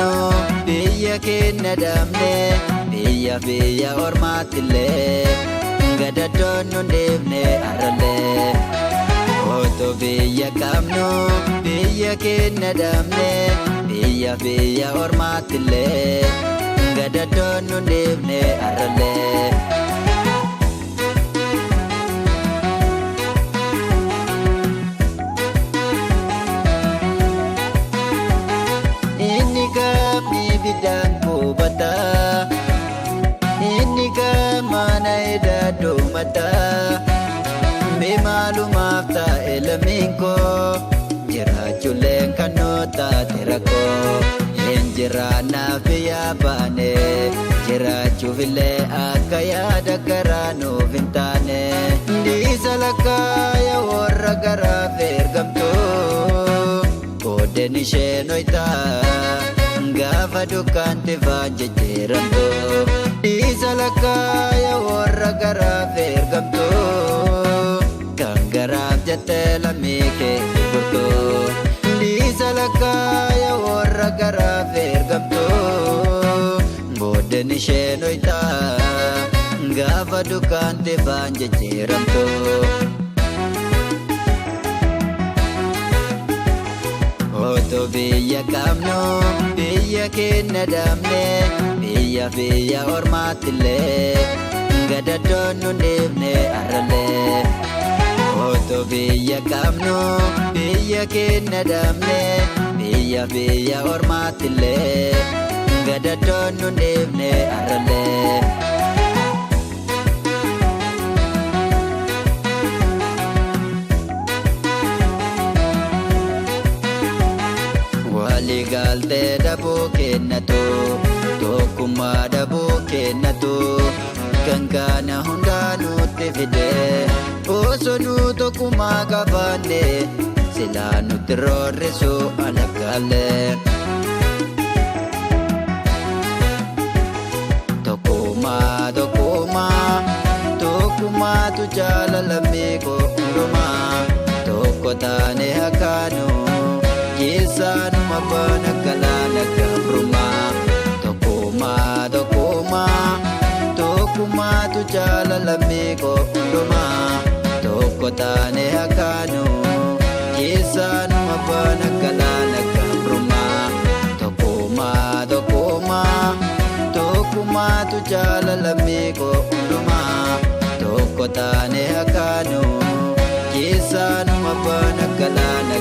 qabnu biyya keenya dhabne biyya ormaattillee gadaddoon nu deemne arallee. Otoo biyya qabnu biyya keenya dhabne biyya ormaattillee gadaddoon nu deemne arallee. Inni gamni bidaan kubata, inni gamana edadoo mata. Mee maalumaaf ta'e lammiin koo jiraachuuleen kan nuu taate rakkoo. Een jiraannaaf biyyaa baane jiraachuufillee akka yaada garaa nuuf hin taane. Dhiisa lakkaaya warra garaaf ergamtu koodeen isheen ho'itaa gaafa dukkaanti faan jijjiiramtu. Dhiisa lakkaaya warra garaaf ergamtu kan garaaf jettee lammii kee gurgurtu. Dhiisa lakkaaya warra garaaf ergamtu koodeen isheen ho'itaa gaafa dukkaanti faan jijjiiramtu. Otoo biyya qabnu biyya keenya dhabne biyya ormaattillee gadaddoon nu deemne arallee. Otoo biyya qabnu biyya keenya dhabne biyya ormaattillee gadaddoon nu deemne arallee. Waliigaltee dhabuu kennatu tokkummaa dhabuu kennatu kan kana hundaa nutti fide. Osoo nu tokkummaa qabaanne silaa nutti roorrisu alaggaalee. Tokkummaatu jaalalammii koo hundumaa tokko taane hakaanu. Yesaanuma baana galaana gabrumaa. Tokkummaatu jaalalammii koo hundumaa tokko taane hakaanu. Yesaanuma baana galaana gabrumaa. Tokkummaatu jaalalammii koo hundumaa tokko taane hakaanu. Yesaanuma baana galaana